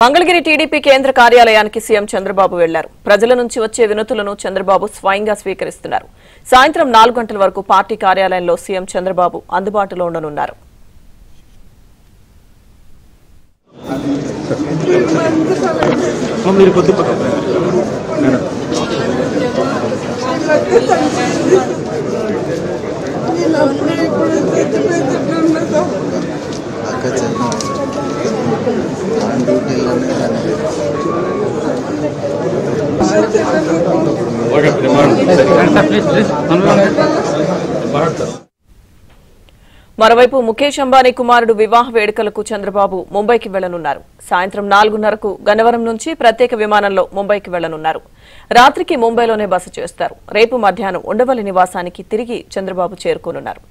Mangalagiri TDP కేంద్ర కార్యాలయానికి CM Chandrababu వెళ్లారు. ప్రజల నుంచి వచ్చే వినతులను చంద్రబాబు స్వయంగా స్వీకరిస్తున్నారు. సాయంత్రం 4 గంటల వరకు పార్టీ కార్యాలయంలో సీఎం చంద్రబాబు అందుబాటులో ఉండనున్నారు. మరోవైపు ముఖేష్ అంబానీ కుమారుడు వివాహ వేడుకలకు చంద్రబాబు ముంబైకి వెళ్లనున్నారు. సాయంత్రం 4:30కు గన్నవరం నుంచి ప్రత్యేక విమానంలో ముంబైకి వెళ్లనున్నారు. రాత్రికి ముంబైలోనే బస చేస్తారు. రేపు మధ్యాహ్నం ఉండవల్లి నివాసానికి తిరిగి చంద్రబాబు చేరుకోనున్నారు.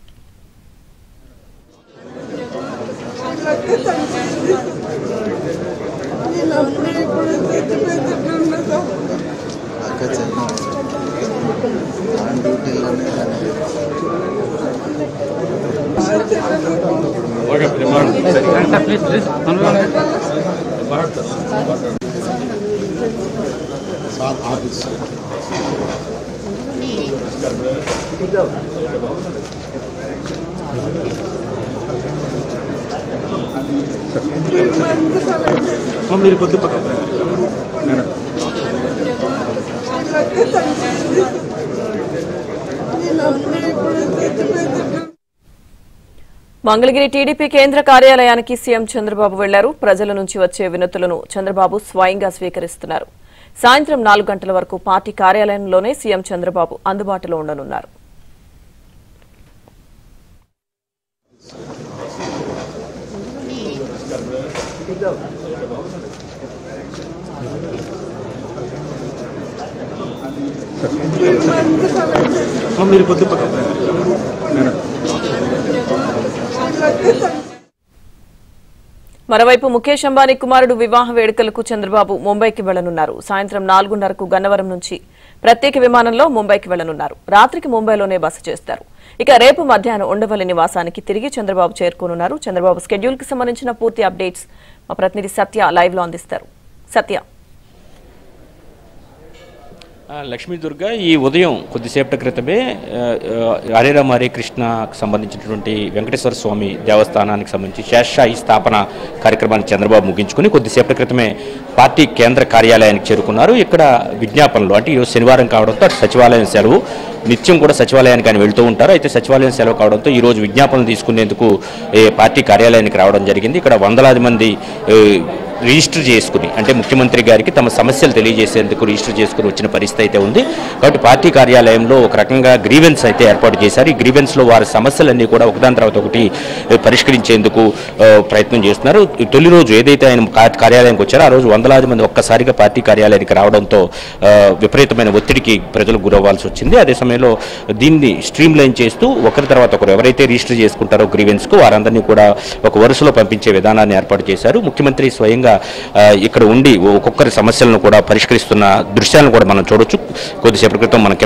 మంగళగిరి టీడీపీ కేంద్ర కార్యాలయానికి సీఎం చంద్రబాబు వెళ్లారు. ప్రజల నుంచి వచ్చే వినతులను చంద్రబాబు స్వయంగా స్వీకరిస్తున్నారు. సాయంత్రం 4 గంటల వరకు పార్టీ కార్యాలయంలోనే సీఎం చంద్రబాబు అందుబాటులో ఉండనున్నారు. మరోవైపు ముఖేష్ అంబానీ కుమారుడు వివాహ వేడుకలకు చంద్రబాబు ముంబైకి వెళ్లనున్నారు. సాయంత్రం 4:30కు గన్నవరం నుంచి ప్రత్యేక విమానంలో ముంబైకి వెళ్లనున్నారు. రాత్రికి ముంబైలోనే బస చేస్తారు. ఇక రేపు మధ్యాహ్నం ఉండవల్లి నివాసానికి తిరిగి చంద్రబాబు చేరుకోనున్నారు. చంద్రబాబు స్కెడ్యూల్ కి సంబంధించిన పూర్తి అప్డేట్స్ మా ప్రతినిధి సత్య లైవ్ లో అందిస్తారు. సత్య, లక్ష్మీ దుర్గా, ఈ ఉదయం కొద్దిసేపటి క్రితమే హరేరామ హరే కృష్ణకు సంబంధించినటువంటి వెంకటేశ్వర స్వామి దేవస్థానానికి సంబంధించి శేషాయి స్థాపన కార్యక్రమాన్ని చంద్రబాబు ముగించుకుని కొద్దిసేపటి క్రితమే పార్టీ కేంద్ర కార్యాలయానికి చేరుకున్నారు. ఇక్కడ విజ్ఞాపనలు అంటే ఈరోజు శనివారం కావడంతో అటు సచివాలయం సెలవు, నిత్యం కూడా సచివాలయానికి ఆయన వెళ్తూ ఉంటారు. అయితే సచివాలయం సెలవు కావడంతో ఈరోజు విజ్ఞాపనలు తీసుకునేందుకు పార్టీ కార్యాలయానికి రావడం జరిగింది. ఇక్కడ వందలాది మంది రిజిస్టర్ చేసుకుని, అంటే ముఖ్యమంత్రి గారికి తమ సమస్యలు తెలియజేసేందుకు రిజిస్టర్ చేసుకుని వచ్చిన పరిస్థితి అయితే ఉంది. కాబట్టి పార్టీ కార్యాలయంలో ఒక రకంగా గ్రీవెన్స్ అయితే ఏర్పాటు చేశారు. ఈ గ్రీవెన్స్లో వారి సమస్యలన్నీ కూడా ఒకదాని తర్వాత ఒకటి పరిష్కరించేందుకు ప్రయత్నం చేస్తున్నారు. తొలి రోజు ఏదైతే ఆయన కార్యాలయానికి వచ్చారో ఆ రోజు వందలాది మంది ఒక్కసారిగా పార్టీ కార్యాలయానికి రావడంతో విపరీతమైన ఒత్తిడికి ప్రజలు గురవ్వాల్సి వచ్చింది. అదే సమయంలో దీన్ని స్ట్రీమ్ లైన్ చేస్తూ ఒకరి తర్వాత ఒకరు ఎవరైతే రిజిస్టర్ చేసుకుంటారో గ్రీవెన్స్కు వారందరినీ కూడా ఒక వరుసలో పంపించే విధానాన్ని ఏర్పాటు చేశారు. ముఖ్యమంత్రి స్వయంగా ఇక్కడ ఉండి ఒక్కొక్కరి సమస్యలను కూడా పరిష్కరిస్తున్న దృశ్యాలను కూడా మనం చూడొచ్చు. కొద్దిసేపటి క్రితం మనకి